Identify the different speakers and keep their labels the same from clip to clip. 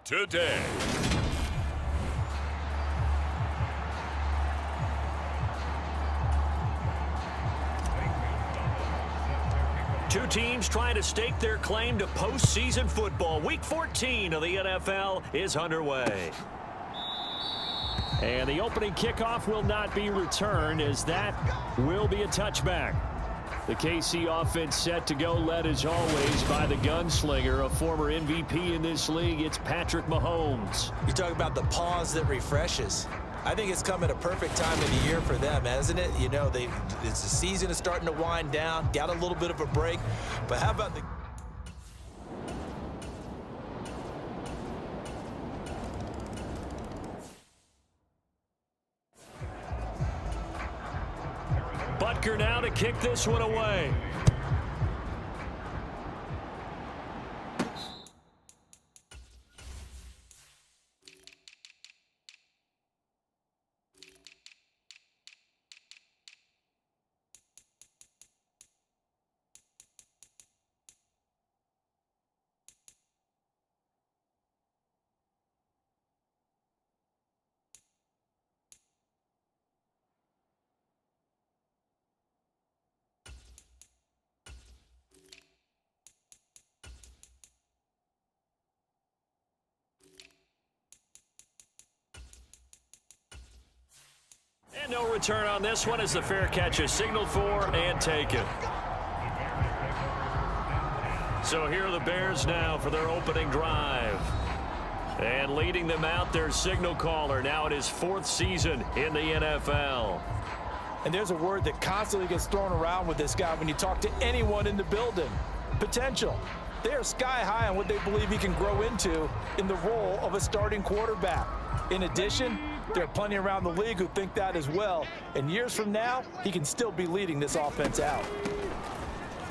Speaker 1: today.
Speaker 2: Two teams trying to stake their claim to postseason football. Week 14 of the NFL is underway. And the opening kickoff will not be returned, as that will be a touchback. The KC offense set to go, led as always by the gunslinger, a former MVP in this league. It's Patrick Mahomes.
Speaker 3: You talk about the pause that refreshes. I think it's come at a perfect time of the year for them, hasn't it? You know, the season is starting to wind down, got a little bit of a break. But how about the...
Speaker 2: Butker now to kick this one away. And no return on this one as the fair catch is signaled for and taken. So here are the Bears now for their opening drive. And leading them out, their signal caller, now in his 4th season in the NFL.
Speaker 3: And there's a word that constantly gets thrown around with this guy when you talk to anyone in the building. Potential. They are sky high on what they believe he can grow into in the role of a starting quarterback. In addition, there are plenty around the league who think that as well. And years from now, he can still be leading this offense out.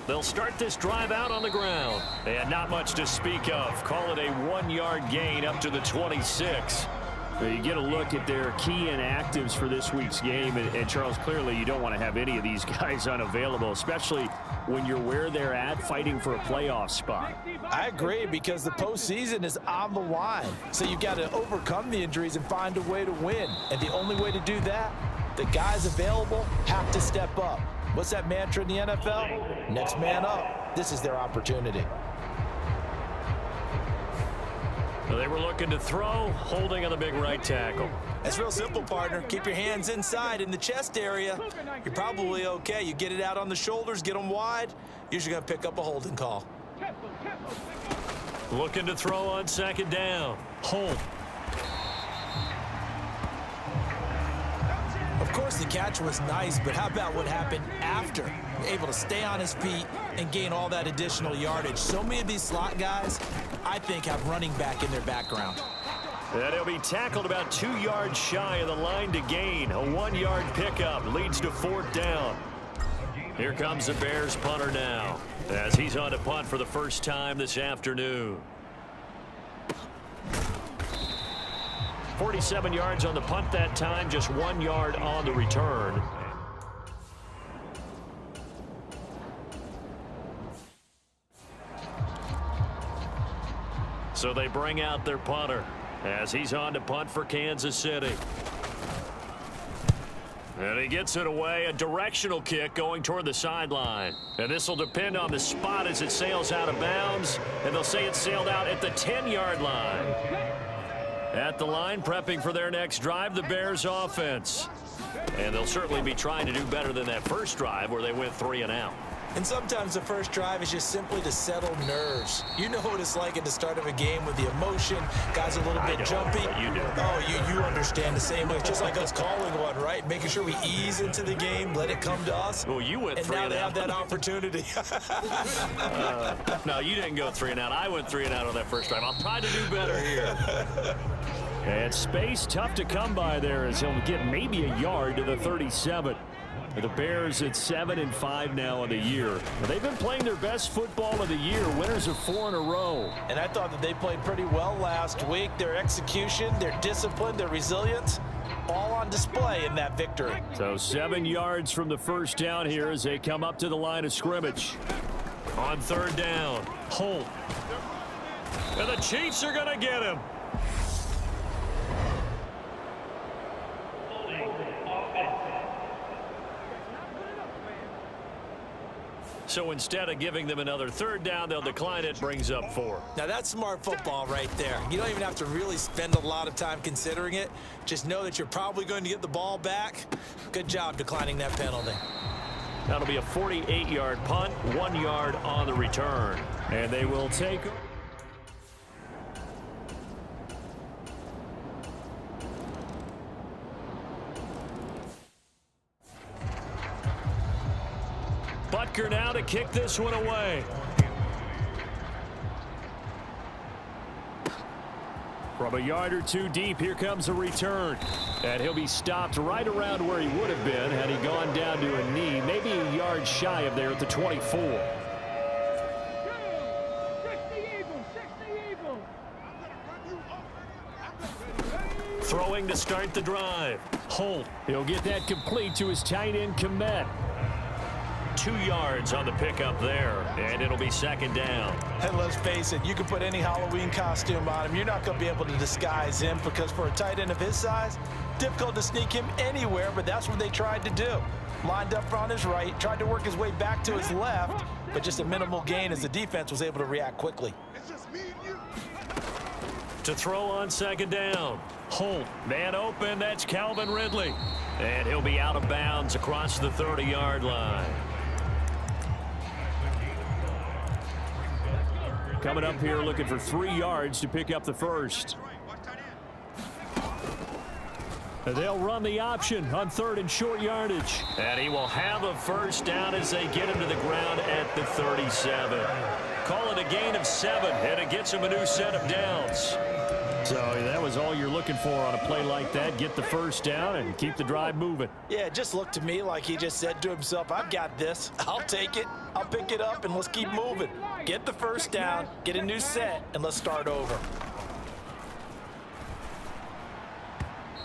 Speaker 2: They'll start this drive out on the ground. And not much to speak of. Call it a 1-yard gain up to the 26. You get a look at their key inactives for this week's game. And Charles, clearly you don't want to have any of these guys unavailable, especially when you're where they're at fighting for a playoff spot.
Speaker 3: I agree, because the postseason is on the line. So you've got to overcome the injuries and find a way to win. And the only way to do that, the guys available have to step up. What's that mantra in the NFL? Next man up. This is their opportunity.
Speaker 2: They were looking to throw, holding on the big right tackle.
Speaker 3: That's real simple, partner. Keep your hands inside in the chest area. You're probably okay. You get it out on the shoulders, get them wide. Usually going to pick up a holding call.
Speaker 2: Looking to throw on 2nd down. Holt.
Speaker 3: Of course, the catch was nice, but how about what happened after? Able to stay on his feet and gain all that additional yardage. So many of these slot guys, I think, have running back in their background.
Speaker 2: And he'll be tackled about 2 yards shy of the line to gain. A 1-yard pickup leads to 4th down. Here comes the Bears punter now, as he's on to punt for the first time this afternoon. 47 yards on the punt that time, just 1 yard on the return. So they bring out their punter as he's on to punt for Kansas City. And he gets it away, a directional kick going toward the sideline. And this will depend on the spot as it sails out of bounds. And they'll say it sailed out at the 10-yard line. At the line, prepping for their next drive, the Bears offense. And they'll certainly be trying to do better than that first drive where they went 3 and out.
Speaker 3: And sometimes the first drive is just simply to settle nerves. You know what it's like at the start of a game with the emotion. Guys a little bit jumpy.
Speaker 2: You do.
Speaker 3: Oh, you understand the same way. It's just like us calling one, right? Making sure we ease into the game, let it come to us.
Speaker 2: Well, you went 3 and out.
Speaker 3: And now they have that opportunity.
Speaker 2: No, you didn't go 3 and out. I went 3 and out on that first drive. I'll try to do better here. And space tough to come by there as he'll get maybe a yard to the 37. The Bears at 7-5 now in the year. They've been playing their best football of the year, winners of 4 in a row.
Speaker 3: And I thought that they played pretty well last week. Their execution, their discipline, their resilience, all on display in that victory.
Speaker 2: So 7 yards from the first down here as they come up to the line of scrimmage. On 3rd down, Holt. And the Chiefs are going to get him. So instead of giving them another third down, they'll decline it, brings up 4.
Speaker 3: Now that's smart football right there. You don't even have to really spend a lot of time considering it. Just know that you're probably going to get the ball back. Good job declining that penalty.
Speaker 2: That'll be a 48-yard punt, 1 yard on the return. And they will take... Butker now to kick this one away. From a yard or two deep, here comes a return. And he'll be stopped right around where he would have been had he gone down to a knee, maybe a yard shy of there at the 24. Throwing to start the drive. Holt, he'll get that complete to his tight end, Komet. 2 yards on the pickup there, and it'll be second down.
Speaker 3: And let's face it, you can put any Halloween costume on him. You're not going to be able to disguise him because for a tight end of his size, difficult to sneak him anywhere, but that's what they tried to do. Lined up on his right, tried to work his way back to his left, but just a minimal gain as the defense was able to react quickly.
Speaker 2: To throw on second down. Holt, man open, that's Calvin Ridley. And he'll be out of bounds across the 30-yard line. Coming up here looking for 3 yards to pick up the first. They'll run the option on 3rd and short yardage. And he will have a first down as they get him to the ground at the 37. Call it a gain of 7, and it gets him a new set of downs. So that was all you're looking for on a play like that. Get the first down and keep the drive moving.
Speaker 3: Yeah, it just looked to me like he just said to himself, I've got this. I'll take it. I'll pick it up, and let's keep moving. Get the first down, get a new set, and let's start over.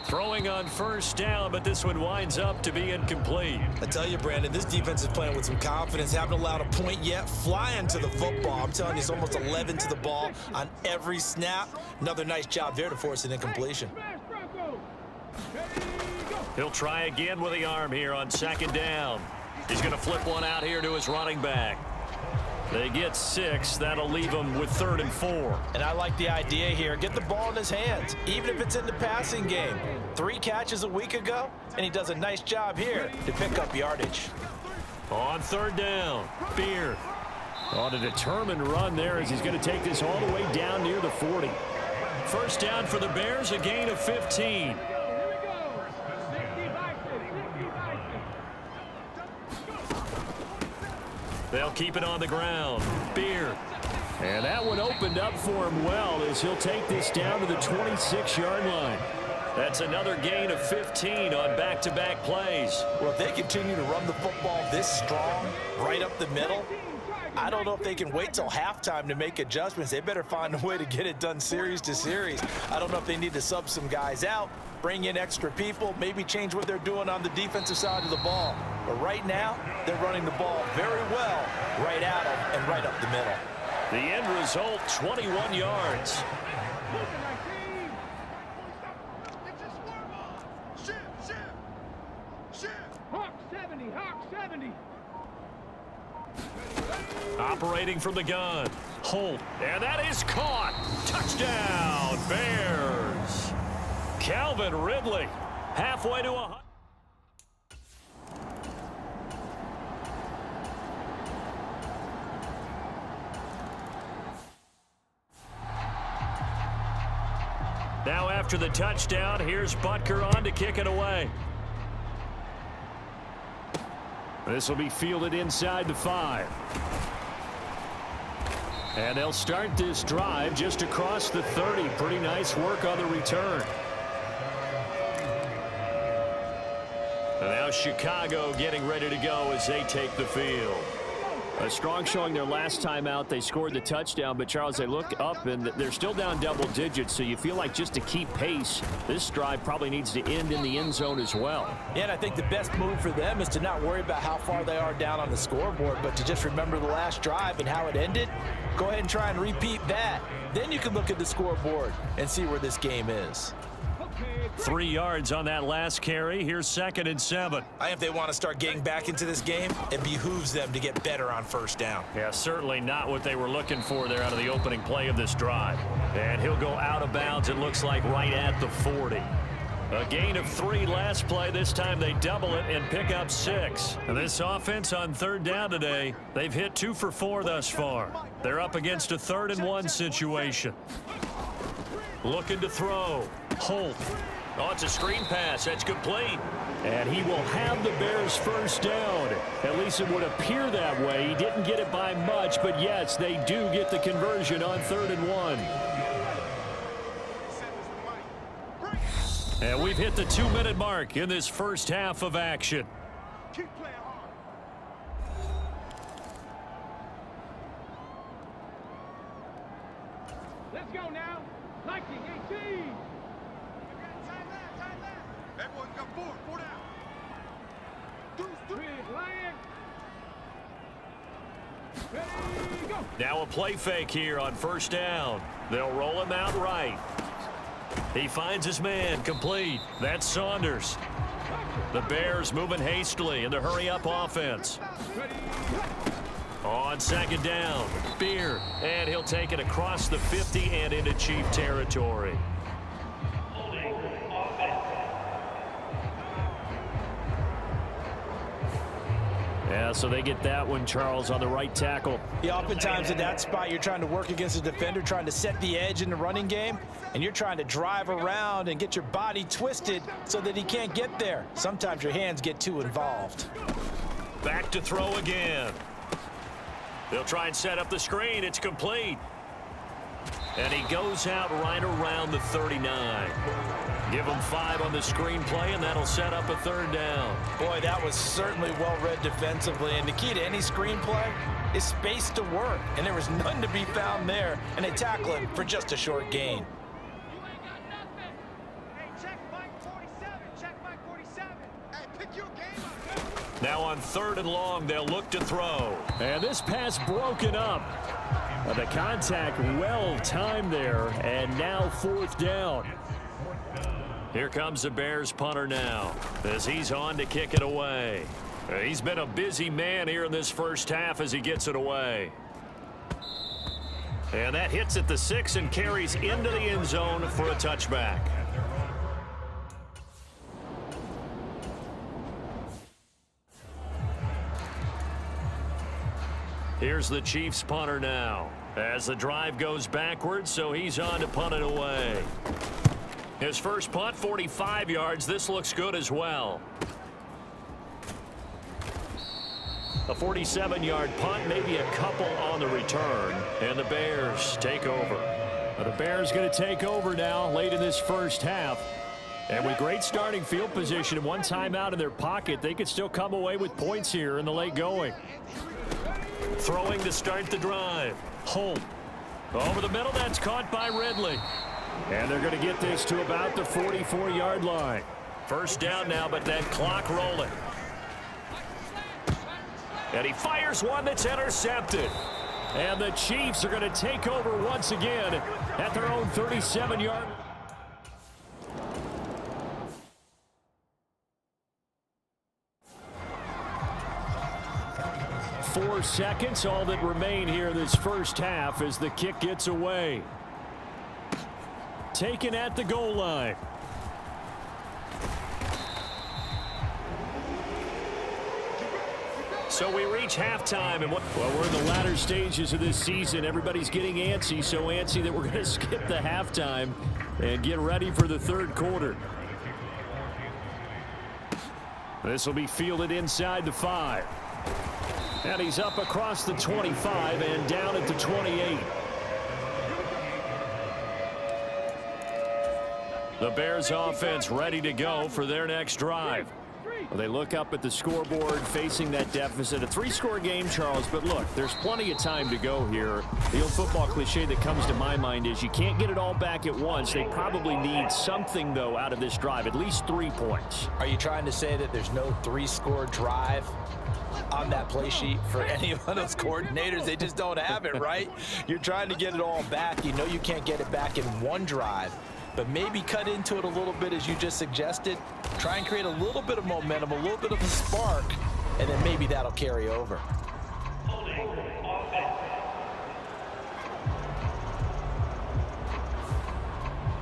Speaker 2: Throwing on first down, but this one winds up to be incomplete.
Speaker 3: I tell you, Brandon, this defense is playing with some confidence. Haven't allowed a point yet. Flying to the football. I'm telling you, it's almost 11 to the ball on every snap. Another nice job there to force an incompletion.
Speaker 2: He'll try again with the arm here on second down. He's going to flip one out here to his running back. They get 6. That'll leave him with 3rd and 4.
Speaker 3: And I like the idea here. Get the ball in his hands, even if it's in the passing game. 3 catches a week ago, and he does a nice job here to pick up yardage.
Speaker 2: On 3rd down, Beard. On a determined run there as he's going to take this all the way down near the 40. First down for the Bears, a gain of 15. They'll keep it on the ground. Beard. And that one opened up for him well as he'll take this down to the 26-yard line. That's another gain of 15 on back-to-back plays.
Speaker 3: Well, if they continue to run the football this strong, right up the middle, I don't know if they can wait till halftime to make adjustments. They better find a way to get it done series to series. I don't know if they need to sub some guys out, bring in extra people, maybe change what they're doing on the defensive side of the ball. But right now, they're running the ball very well right at them and right up the middle.
Speaker 2: The end result, 21 yards.
Speaker 1: Hawk 70, Hawk 70.
Speaker 2: Operating from the gun. Holt. And that is caught. Touchdown, Bears. Calvin Ridley. Halfway to 100. Now after the touchdown, here's Butker on to kick it away. This will be fielded inside the 5. And they'll start this drive just across the 30. Pretty nice work on the return. And now Chicago getting ready to go as they take the field. A strong showing their last time out. They scored the touchdown, but Charles, they look up and they're still down double digits, so you feel like just to keep pace, this drive probably needs to end in the end zone as well.
Speaker 3: Yeah, and I think the best move for them is to not worry about how far they are down on the scoreboard, but to just remember the last drive and how it ended. Go ahead and try and repeat that. Then you can look at the scoreboard and see where this game is.
Speaker 2: 3 yards on that last carry. Here's 2nd and 7.
Speaker 3: I think if they want to start getting back into this game, it behooves them to get better on first down.
Speaker 2: Yeah, certainly not what they were looking for there out of the opening play of this drive. And he'll go out of bounds, it looks like, right at the 40. A gain of 3 last play. This time they double it and pick up 6. And this offense on 3rd down today, they've hit 2 for 4 thus far. They're up against a 3rd and 1 situation. Looking to throw. Holt. Oh, it's a screen pass. That's complete. And he will have the Bears first down. At least it would appear that way. He didn't get it by much, but yes, they do get the conversion on 3rd and 1. And we've hit the 2-minute mark in this first half of action.
Speaker 1: Keep playing hard. Let's go now. Lightning 18. Time left. Everyone come forward. 4 down. Three line. Ready, go.
Speaker 2: Now a play fake here on first down. They'll roll him out right. He finds his man, complete. That's Saunders. The Bears moving hastily in the hurry-up offense. On 2nd down, Beard, and he'll take it across the 50 and into Chief territory. Yeah, so they get that one, Charles, on the right tackle.
Speaker 3: Yeah, oftentimes in that spot, you're trying to work against a defender, trying to set the edge in the running game, and you're trying to drive around and get your body twisted so that he can't get there. Sometimes your hands get too involved.
Speaker 2: Back to throw again. They'll try and set up the screen. It's complete. And he goes out right around the 39. Give him 5 on the screenplay, and that'll set up a 3rd down.
Speaker 3: Boy, that was certainly well-read defensively. And the key to any screenplay is space to work. And there was none to be found there. And they tackle him for just a short gain.
Speaker 1: You ain't got nothing. Hey, check Mike 47. Check Mike 47. Hey, pick your game up.
Speaker 2: Now on 3rd and long, they'll look to throw. And this pass broken up. The contact well timed there, and now 4th down. Here comes the Bears punter now as he's on to kick it away. He's been a busy man here in this first half as he gets it away. And that hits at the 6 and carries into the end zone for a touchback. Here's the Chiefs punter now as the drive goes backwards, so he's on to punt it away. His first punt, 45 yards. This looks good as well. A 47-yard punt, maybe a couple on the return, and the Bears take over. The Bears going to take over now late in this first half. And with great starting field position and one timeout in their pocket, they could still come away with points here in the late going. Throwing to start the drive. Holt. Over the middle, that's caught by Ridley. And they're going to get this to about the 44-yard line. First down now, but that clock rolling. And he fires one that's intercepted. And the Chiefs are going to take over once again at their own 37-yard. 4 seconds, all that remain here this first half as the kick gets away. Taken at the goal line. So we reach halftime, and well, we're in the latter stages of this season. Everybody's getting antsy, so antsy that we're going to skip the halftime and get ready for the third quarter. This will be fielded inside the 5. And he's up across the 25 and down at the 28. The Bears offense ready to go for their next drive. Well, they look up at the scoreboard facing that deficit. A 3-score game, Charles, but look, there's plenty of time to go here. The old football cliche that comes to my mind is you can't get it all back at once. They probably need something, though, out of this drive, at least 3 points.
Speaker 3: Are you trying to say that there's no 3-score drive on that play sheet for any of those coordinators? They just don't have it, right? You're trying to get it all back. You know you can't get it back in one drive. but maybe cut into it a little bit as you just suggested. Try and create a little bit of momentum, a little bit of a spark, and then maybe that'll carry over.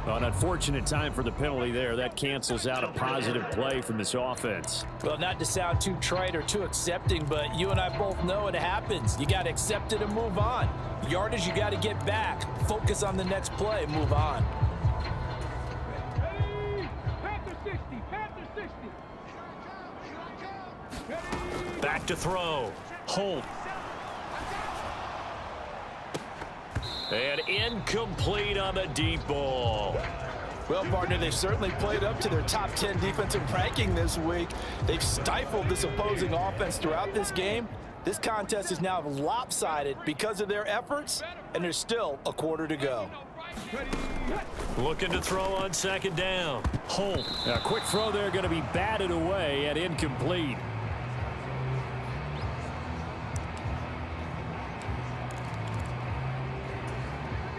Speaker 2: An unfortunate time for the penalty there. That cancels out a positive play from this offense.
Speaker 3: Well, not to sound too trite or too accepting, but you and I both know it happens. You got to accept it and move on. Yardage, you got to get back. Focus on the next play, move on.
Speaker 2: Back to throw. Holt. And incomplete on the deep ball.
Speaker 3: Well, partner, they've certainly played up to their top 10 defensive ranking this week. They've stifled this opposing offense throughout this game. This contest is now lopsided because of their efforts, and there's still a quarter to go.
Speaker 2: Looking to throw on second down. Holt. A quick throw there, going to be batted away and incomplete.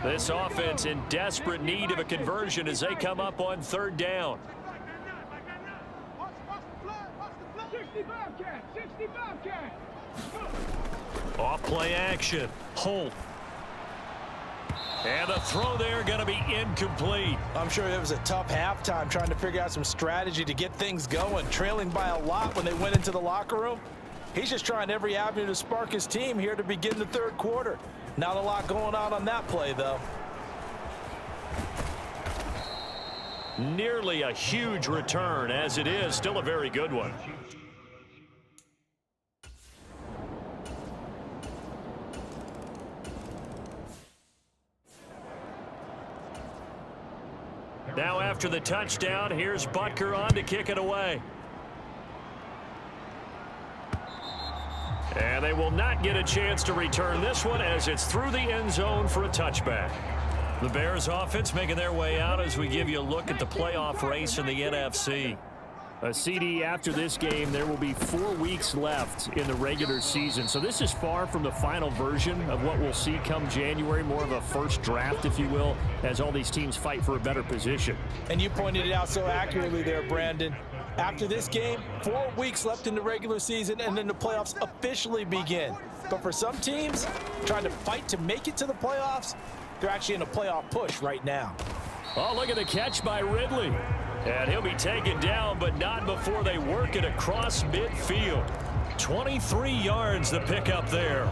Speaker 2: This offense in desperate need of a conversion as they come up on third down.
Speaker 1: 65 cat.
Speaker 2: Off play action. Holt. And the throw there going to be incomplete.
Speaker 3: I'm sure it was a tough halftime trying to figure out some strategy to get things going, trailing by a lot when they went into the locker room. He's just trying every avenue to spark his team here to begin the third quarter. Not a lot going on that play, though.
Speaker 2: Nearly a huge return, as it is still a very good one. Now after the touchdown, here's Butker on to kick it away. And they will not get a chance to return this one as it's through the end zone for a touchback. The Bears offense making their way out as we give you a look at the playoff race in the NFC. A CD after this game, there will be 4 weeks left in the regular season. So this is far from the final version of what we'll see come January, more of a first draft, if you will, as all these teams fight for a better position.
Speaker 3: And you pointed it out so accurately there, Brandon. After this game, 4 weeks left in the regular season, and then the playoffs officially begin. But for some teams, trying to fight to make it to the playoffs, they're actually in a playoff push right now.
Speaker 2: Oh, look at the catch by Ridley. And he'll be taken down, but not before they work it across midfield. 23 yards the pickup there.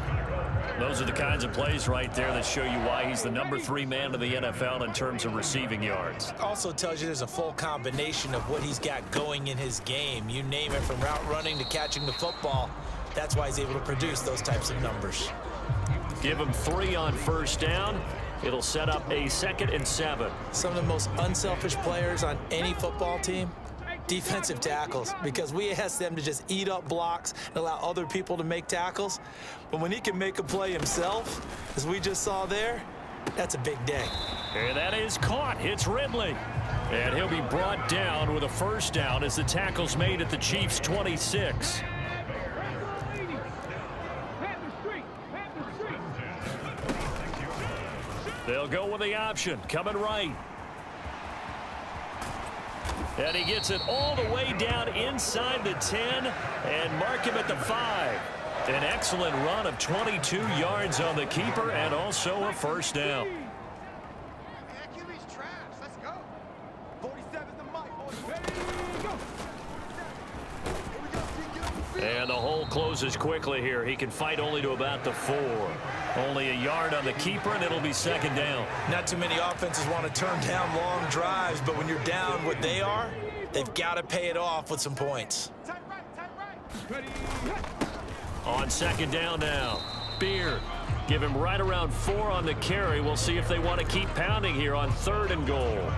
Speaker 2: Those are the kinds of plays right there that show you why he's the number 3 man in the NFL in terms of receiving yards.
Speaker 3: Also tells you there's a full combination of what he's got going in his game. You name it, from route running to catching the football. That's why he's able to produce those types of numbers.
Speaker 2: Give him 3 on first down. It'll set up a 2nd and 7.
Speaker 3: Some of the most unselfish players on any football team, defensive tackles, because we ask them to just eat up blocks and allow other people to make tackles. But when he can make a play himself, as we just saw there, that's a big day.
Speaker 2: And that is caught. Hits Ridley. And he'll be brought down with a first down as the tackle's made at the Chiefs' 26. They'll go with the option, coming right. And he gets it all the way down inside the 10 and mark him at the 5. An excellent run of 22 yards on the keeper and also a first down. And the hole closes quickly here. He can fight only to about the 4. Only a yard on the keeper, and it'll be 2nd down.
Speaker 3: Not too many offenses want to turn down long drives, but when you're down what they are, they've got to pay it off with some points.
Speaker 2: On 2nd down now, Beard. Give him right around 4 on the carry. We'll see if they want to keep pounding here on 3rd and goal.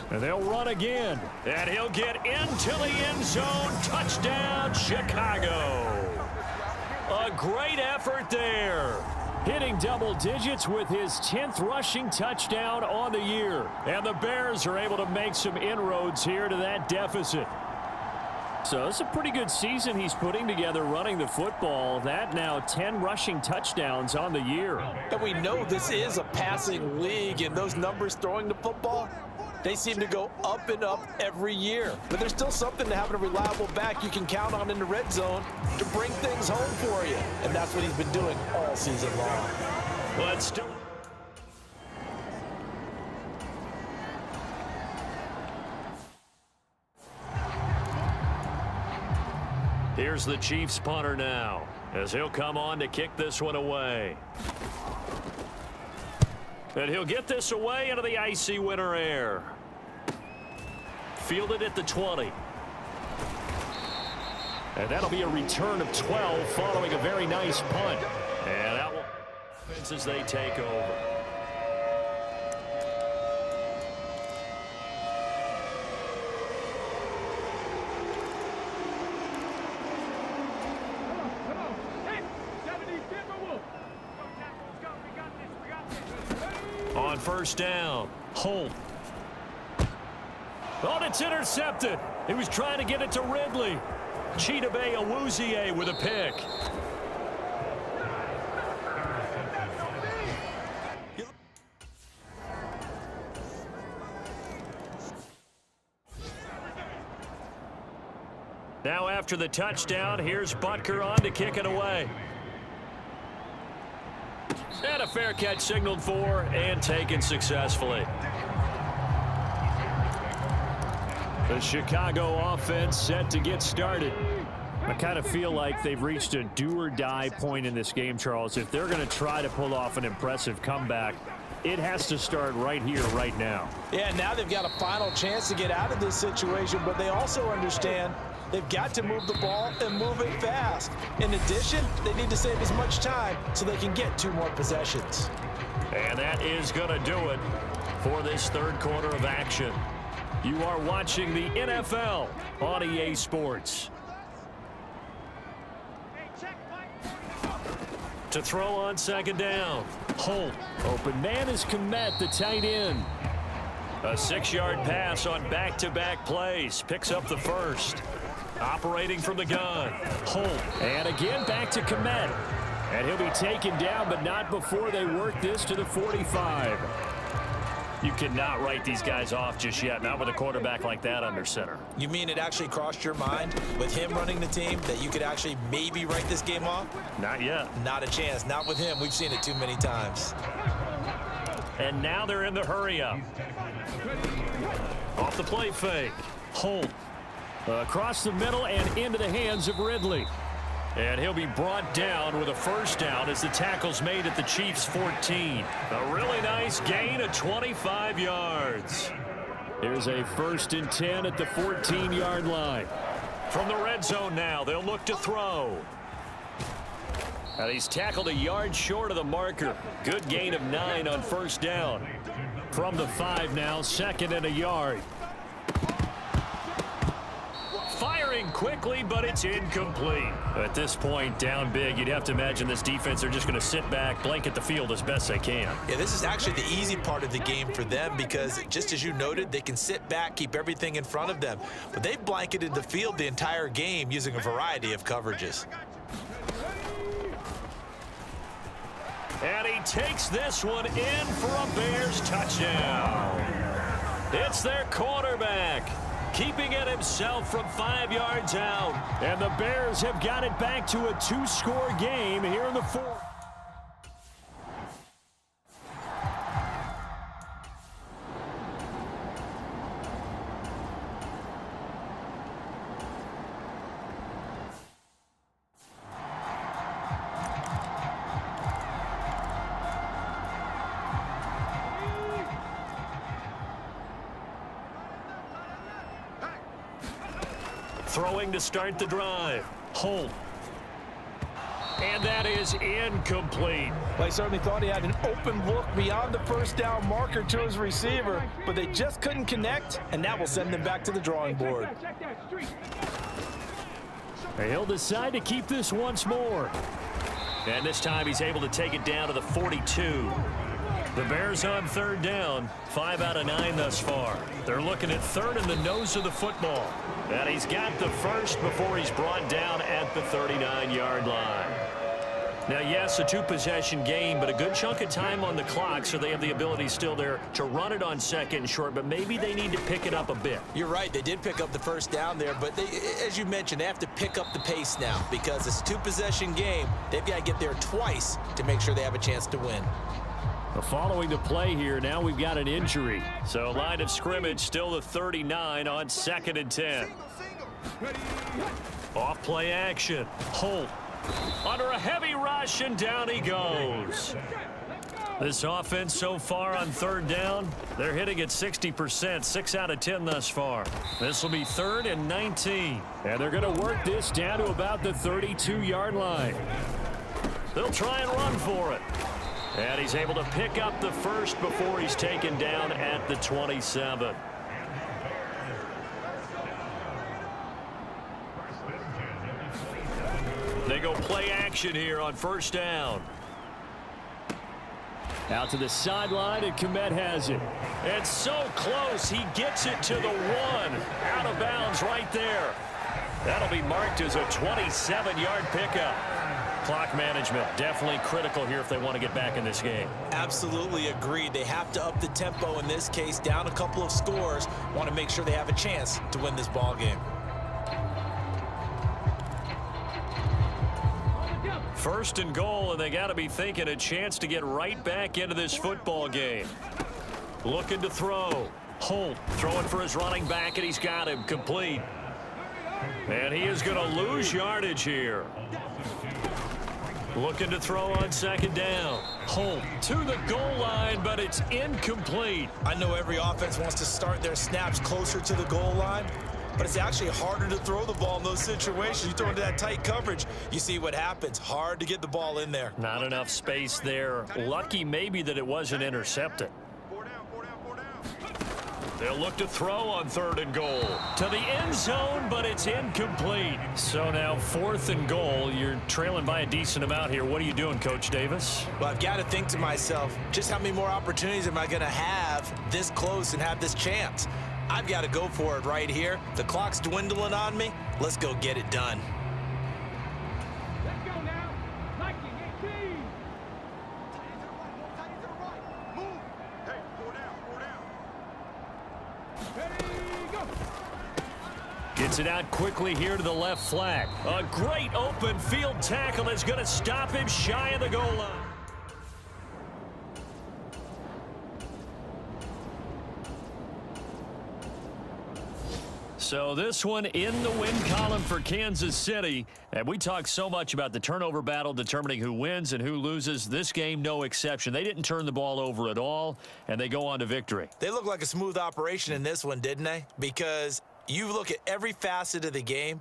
Speaker 2: And they'll run again. And he'll get into the end zone. Touchdown, Chicago. A great effort there. Hitting double digits with his 10th rushing touchdown on the year. And the Bears are able to make some inroads here to that deficit. So it's a pretty good season he's putting together running the football. That now 10 rushing touchdowns on the year.
Speaker 3: And we know this is a passing league, and those numbers throwing the football, they seem to go up and up every year. But there's still something to having a reliable back you can count on in the red zone to bring things home for you. And that's what he's been doing all season long.
Speaker 2: Let's do it. Here's the Chiefs punter now, as he'll come on to kick this one away. And he'll get this away into the icy winter air. Fielded at the 20. And that'll be a return of 12 following a very nice punt. And that will as they take over. On first down, Holt. Oh, it's intercepted. He was trying to get it to Ridley. Chidobe Awuzie with a pick. Now after the touchdown, here's Butker on to kick it away. And a fair catch signaled for and taken successfully. The Chicago offense set to get started. I kind of feel like they've reached a do-or-die point in this game, Charles. If they're going to try to pull off an impressive comeback, it has to start right here, right now.
Speaker 3: Yeah, now they've got a final chance to get out of this situation, but they also understand they've got to move the ball and move it fast. In addition, they need to save as much time so they can get 2 more possessions.
Speaker 2: And that is going to do it for this third quarter of action. You are watching the NFL on EA Sports. To throw on second down, Holt. Open man is Kmet, the tight end. A 6-yard pass on back-to-back plays. Picks up the first. Operating from the gun, Holt. And again back to Kmet. And he'll be taken down, but not before they work this to the 45. You cannot write these guys off just yet, not with a quarterback like that under center.
Speaker 3: You mean it actually crossed your mind with him running the team that you could actually maybe write this game off?
Speaker 2: Not yet.
Speaker 3: Not a chance. Not with him. We've seen it too many times.
Speaker 2: And now they're in the hurry-up. Off the play fake, Holt. Across the middle and into the hands of Ridley. And he'll be brought down with a first down as the tackle's made at the Chiefs' 14. A really nice gain of 25 yards. Here's a 1st and 10 at the 14-yard line. From the red zone now, they'll look to throw. And he's tackled a yard short of the marker. Good gain of 9 on first down. From the 5 now, 2nd and a yard. Firing quickly, but it's incomplete. At this point, down big, you'd have to imagine this defense are just going to sit back, blanket the field as best they can.
Speaker 3: Yeah, this is actually the easy part of the game for them because, just as you noted, they can sit back, keep everything in front of them. But they've blanketed the field the entire game using a variety of coverages.
Speaker 2: And he takes this one in for a Bears touchdown. It's their quarterback, keeping it himself from 5 yards out. And the Bears have got it back to a 2-score game here in the 4th. Throwing to start the drive, Holt. And that is incomplete.
Speaker 3: Well, he certainly thought he had an open look beyond the first down marker to his receiver, but they just couldn't connect, and that will send them back to the drawing board.
Speaker 2: He'll decide to keep this once more. And this time he's able to take it down to the 42. The Bears on third down, 5 out of 9 thus far. They're looking at third in the nose of the football. And he's got the first before he's brought down at the 39-yard line. Now, yes, a two-possession game, but a good chunk of time on the clock, so they have the ability still there to run it on second and short, but maybe they need to pick it up a bit.
Speaker 3: You're right. They did pick up the first down there, but as you mentioned, they have to pick up the pace now because it's a two-possession game. They've got to get there twice to make sure they have a chance to win.
Speaker 2: Following the play here, now we've got an injury. So line of scrimmage still the 39 on 2nd and 10. Off play action. Holt under a heavy rush, and down he goes. This offense so far on third down, they're hitting at 60%, 6 out of 10 thus far. This will be 3rd and 19. And they're going to work this down to about the 32-yard line. They'll try and run for it. And he's able to pick up the first before he's taken down at the 27. They go play action here on first down. Out to the sideline, and Kmet has it. And so close, he gets it to the 1. Out of bounds right there. That'll be marked as a 27-yard pickup. Clock management definitely critical here if they want to get back in this game.
Speaker 3: Absolutely agreed. They have to up the tempo in this case, down a couple of scores. Want to make sure they have a chance to win this ball game.
Speaker 2: First and goal, and they got to be thinking a chance to get right back into this football game. Looking to throw. Holt throwing for his running back, and he's got him complete. And he is going to lose yardage here. Looking to throw on second down. Holt to the goal line, but it's incomplete.
Speaker 3: I know every offense wants to start their snaps closer to the goal line, but it's actually harder to throw the ball in those situations. You throw into that tight coverage, you see what happens. Hard to get the ball in there.
Speaker 2: Not enough space there. Lucky maybe that it wasn't intercepted. They'll look to throw on 3rd and goal. To the end zone, but it's incomplete. So now 4th and goal. You're trailing by a decent amount here. What are you doing, Coach Davis?
Speaker 3: Well, I've got to think to myself, just how many more opportunities am I going to have this close and have this chance? I've got to go for it right here. The clock's dwindling on me. Let's go get it done.
Speaker 1: Let's go now. Nike, 18. Tight to the right. Move. Hey, 4 down. Ready, go.
Speaker 2: Gets it out quickly here to the left flag. A great open field tackle is going to stop him shy of the goal line. So this one in the win column for Kansas City. And we talk so much about the turnover battle determining who wins and who loses. This game, no exception. They didn't turn the ball over at all, and they go on to victory.
Speaker 3: They look like a smooth operation in this one, didn't they? Because you look at every facet of the game,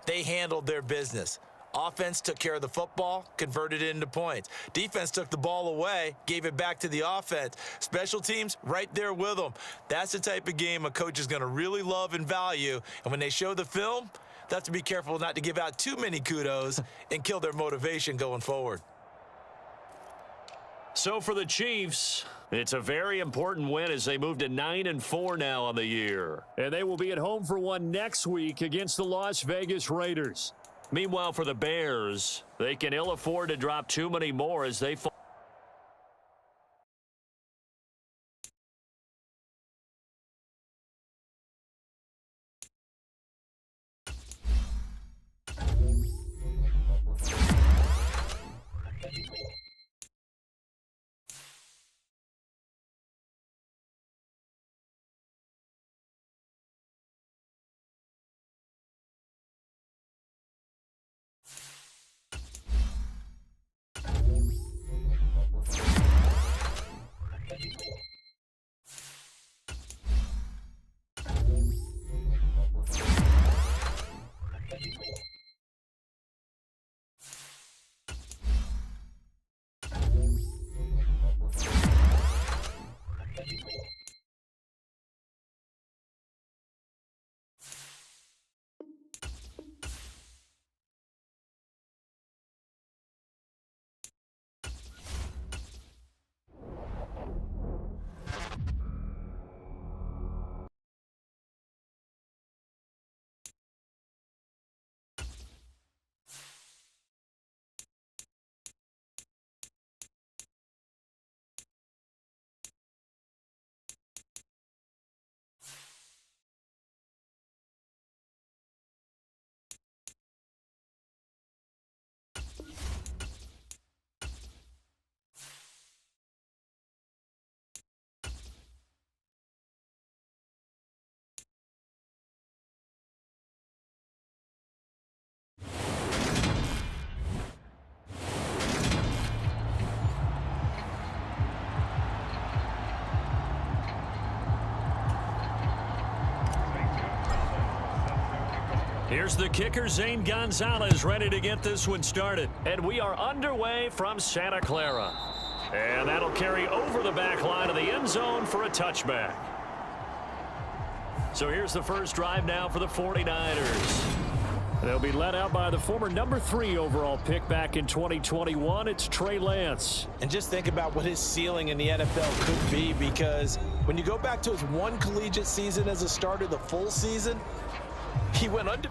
Speaker 3: they handled their business. Offense took care of the football, converted it into points. Defense took the ball away, gave it back to the offense. Special teams, right there with them. That's the type of game a coach is going to really love and value. And when they show the film, they have to be careful not to give out too many kudos and kill their motivation going forward.
Speaker 2: So for the Chiefs, it's a very important win as they move to 9-4 now on the year. And they will be at home for one next week against the Las Vegas Raiders. Meanwhile, for the Bears, they can ill afford to drop too many more as they fall. Here's the kicker, Zane Gonzalez, ready to get this one started. And we are underway from Santa Clara. And that'll carry over the back line of the end zone for a touchback. So here's the first drive now for the 49ers. They'll be led out by the former number 3 overall pick back in 2021. It's Trey Lance.
Speaker 3: And just think about what his ceiling in the NFL could be, because when you go back to his one collegiate season as a starter, the full season, he went under.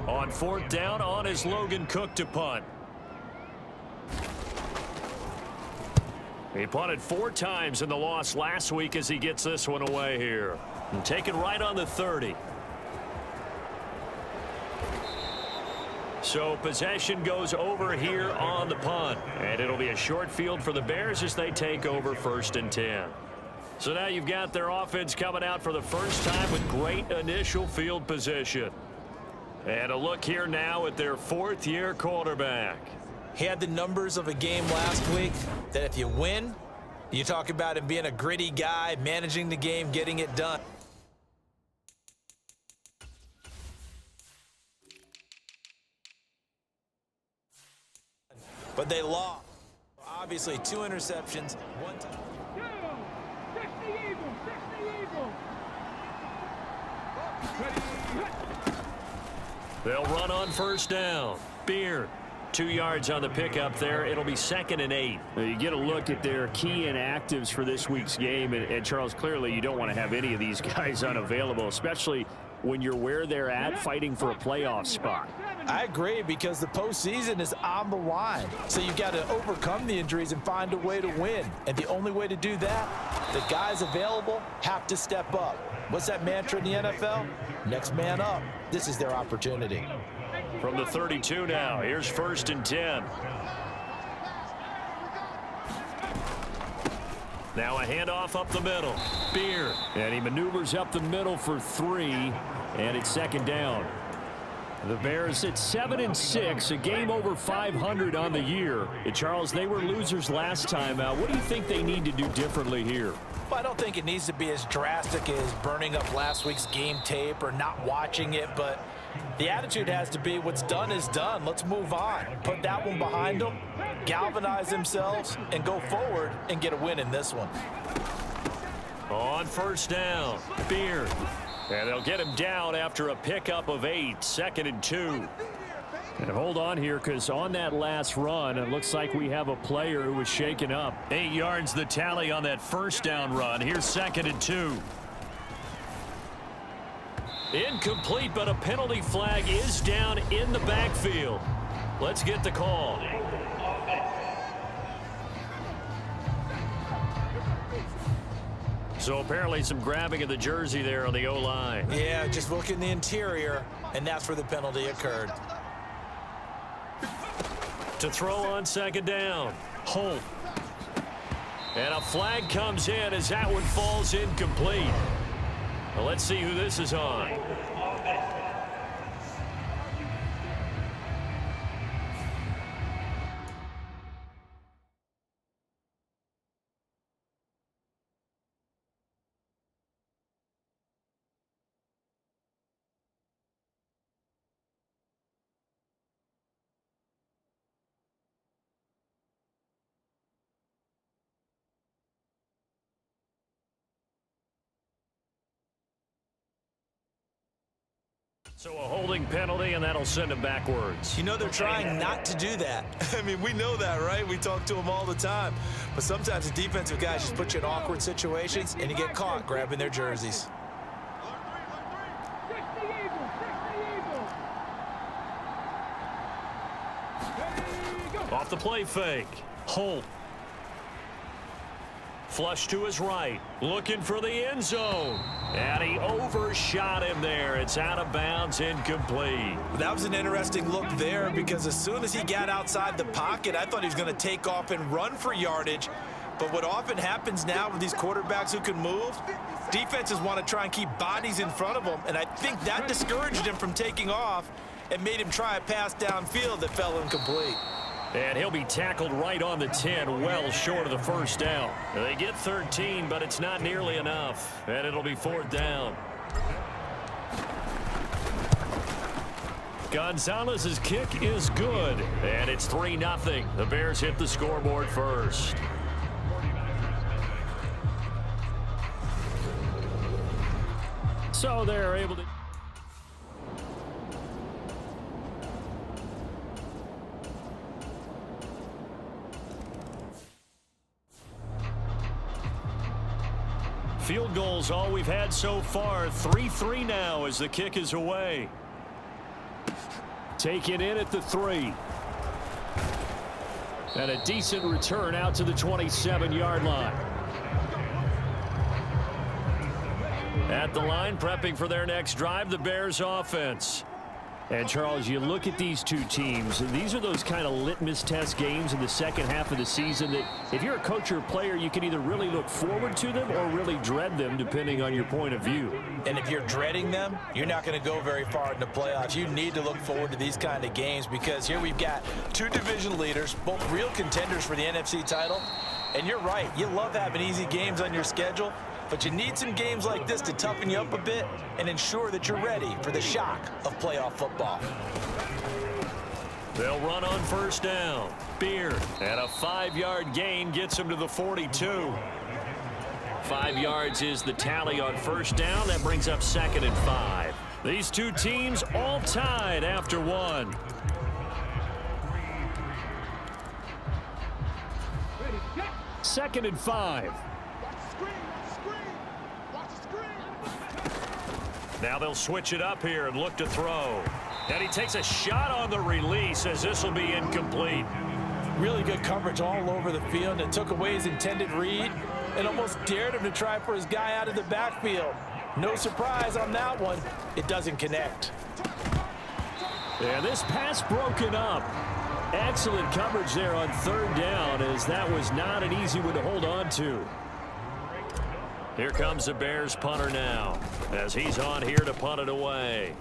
Speaker 2: On fourth down, on is Logan Cook to punt. He punted 4 times in the loss last week as he gets this one away here. And taken right on the 30. So possession goes over here on the punt. And it'll be a short field for the Bears as they take over 1st and 10. So now you've got their offense coming out for the first time with great initial field position. And a look here now at their 4th-year quarterback.
Speaker 3: He had the numbers of a game last week that if you win, you talk about him being a gritty guy, managing the game, getting it done. But they lost. Obviously, 2 interceptions, 1 time.
Speaker 2: They'll run on first down. Beard. 2 yards on the pickup there. It'll be 2nd and 8.
Speaker 4: You get a look at their key inactives for this week's game, and Charles, clearly you don't want to have any of these guys unavailable, especially when you're where they're at fighting for a playoff spot.
Speaker 3: I agree, because the postseason is on the line. So you've got to overcome the injuries and find a way to win. And the only way to do that, the guys available have to step up. What's that mantra in the NFL? Next man up. This is their opportunity.
Speaker 2: From the 32 now, here's 1st and 10. Now a handoff up the middle. Beard.
Speaker 4: And he maneuvers up the middle for 3, and it's 2nd down. The Bears at 7-6, a game over 500 on the year. And Charles, they were losers last time out. What do you think they need to do differently here?
Speaker 3: Well, I don't think it needs to be as drastic as burning up last week's game tape or not watching it, but the attitude has to be what's done is done. Let's move on. Put that one behind them, galvanize themselves, and go forward and get a win in this one.
Speaker 2: On first down, Beard. And they'll get him down after a pickup of 8, 2nd and 2.
Speaker 4: And hold on here, because on that last run, it looks like we have a player who was shaken up.
Speaker 2: 8 yards the tally on that first down run. Here's 2nd and 2. Incomplete, but a penalty flag is down in the backfield. Let's get the call. So apparently some grabbing of the jersey there on the O-line.
Speaker 3: Yeah, just look in the interior, and that's where the penalty occurred.
Speaker 2: To throw on 2nd down, Holt. And a flag comes in as that one falls incomplete. Well, let's see who this is on. So a holding penalty, and that'll send him backwards.
Speaker 3: You know they're trying not to do that. I mean, we know that, right? We talk to them all the time. But sometimes the defensive guys just put you in awkward situations, and you get caught grabbing their jerseys.
Speaker 2: Off the play fake, Holt. Flush to his right, looking for the end zone. And he overshot him there. It's out of bounds, incomplete.
Speaker 3: That was an interesting look there, because as soon as he got outside the pocket, I thought he was going to take off and run for yardage. But what often happens now with these quarterbacks who can move, defenses want to try and keep bodies in front of them. And I think that discouraged him from taking off and made him try a pass downfield that fell incomplete.
Speaker 2: And he'll be tackled right on the 10, well short of the first down. They get 13, but it's not nearly enough. And it'll be 4th down. Gonzalez's kick is good. And it's 3-0. The Bears hit the scoreboard first. So they're able to... Field goals all we've had so far. 3-3 now as the kick is away. Taken in at the 3. And a decent return out to the 27-yard line. At the line, prepping for their next drive, the Bears offense. And, Charles, you look at these two teams, and these are those kind of litmus test games in the second half of the season that if you're a coach or a player, you can either really look forward to them or really dread them, depending on your point of view.
Speaker 3: And if you're dreading them, you're not going to go very far in the playoffs. You need to look forward to these kind of games because here we've got two division leaders, both real contenders for the NFC title. And you're right, you love having easy games on your schedule, but you need some games like this to toughen you up a bit and ensure that you're ready for the shock of playoff football.
Speaker 2: They'll run on first down. Beard, and a 5-yard gain gets him to the 42. 5 yards is the tally on first down. That brings up 2nd and 5. These two teams all tied after 1. Second and 5. Now they'll switch it up here and look to throw. And he takes a shot on the release as this will be incomplete.
Speaker 3: Really good coverage all over the field. It took away his intended read and almost dared him to try for his guy out of the backfield. No surprise on that one. It doesn't connect.
Speaker 2: And this pass broken up. Excellent coverage there on 3rd down as that was not an easy one to hold on to. Here comes the Bears punter now as he's on here to punt it away.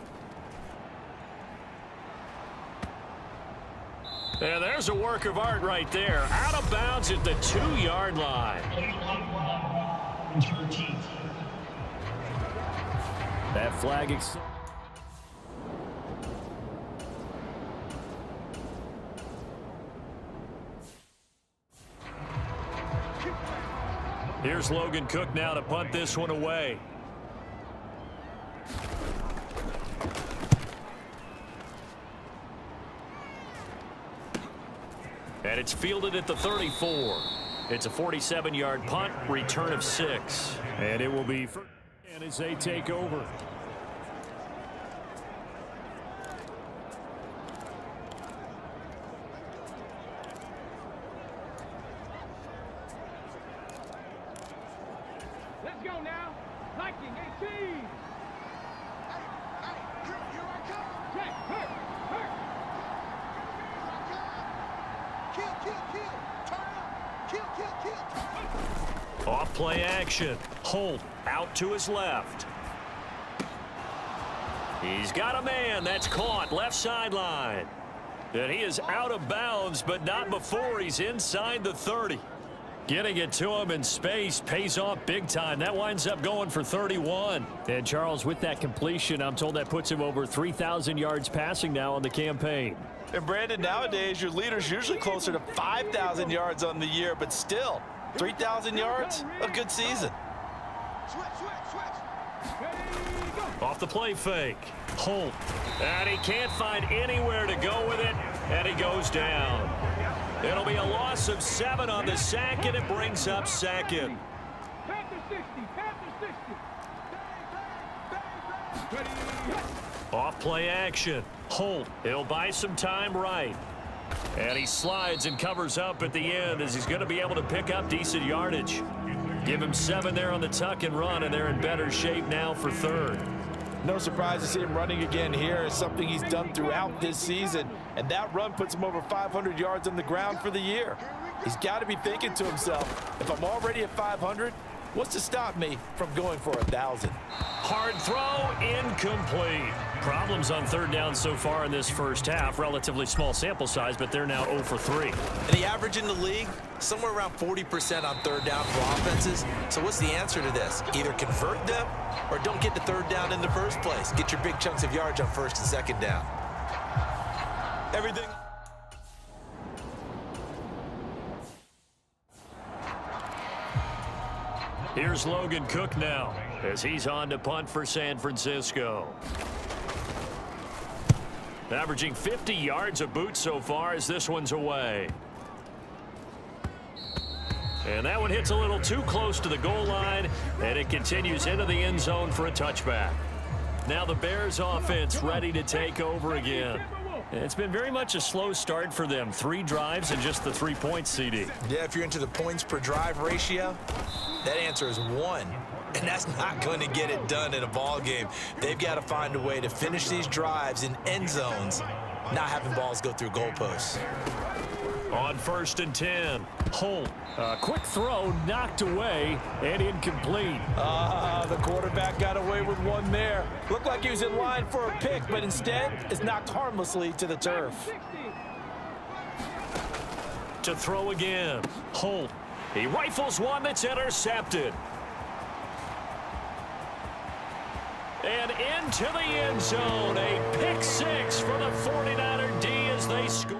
Speaker 2: And there's a work of art right there. Out of bounds at the 2-yard line. That flag Here's Logan Cook now to punt this one away. And it's fielded at the 34. It's a 47-yard punt, return of 6. And it will be for and as they take over.
Speaker 1: Let's go now. Liking 18. Hey, here I come. Check, hurt. Kill. Turn up. Kill.
Speaker 2: Off play action. Holt out to his left. He's got a man. That's caught. Left sideline. And he is out of bounds, but not before he's inside the 30. Getting it to him in space pays off big time. That winds up going for 31.
Speaker 4: And, Charles, with that completion, I'm told that puts him over 3,000 yards passing now on the campaign.
Speaker 3: And, Brandon, nowadays your leader's usually closer to 5,000 yards on the year, but still, 3,000 yards, a good season.
Speaker 1: Switch.
Speaker 2: Off the play fake. Holt. And he can't find anywhere to go with it, and he goes down. It'll be a loss of 7 on the sack, and it brings up 2nd. Off play action. Holt. He'll buy some time right. And he slides and covers up at the end as he's going to be able to pick up decent yardage. Give him 7 there on the tuck and run, and they're in better shape now for 3rd.
Speaker 3: No surprise to see him running again here. It's something he's done throughout this season. And that run puts him over 500 yards on the ground for the year. He's got to be thinking to himself, if I'm already at 500, What's to stop me from going for 1,000?
Speaker 2: Hard throw, incomplete. Problems on third down so far in this first half. Relatively small sample size, but they're now 0 for 3.
Speaker 3: And the average in the league, somewhere around 40% on third down for offenses. So what's the answer to this? Either convert them or don't get to third down in the first place. Get your big chunks of yards on first and second down. Everything.
Speaker 2: Here's Logan Cook now as he's on to punt for San Francisco. Averaging 50 yards a boot so far as this one's away. And that one hits a little too close to the goal line, and it continues into the end zone for a touchback. Now the Bears offense ready to take over again. It's been very much a slow start for them. 3 drives and just the 3 points, CD.
Speaker 3: Yeah, if you're into the points per drive ratio, that answer is 1. And that's not going to get it done in a ball game. They've got to find a way to finish these drives in end zones, not having balls go through goalposts.
Speaker 2: On 1st and 10, Holt.
Speaker 4: A quick throw knocked away and incomplete.
Speaker 3: The quarterback got away with one there. Looked like he was in line for a pick, but instead is knocked harmlessly to the turf.
Speaker 2: To throw again, Holt. He rifles one that's intercepted. And into the end zone, a pick 6 for the 49er D as they score.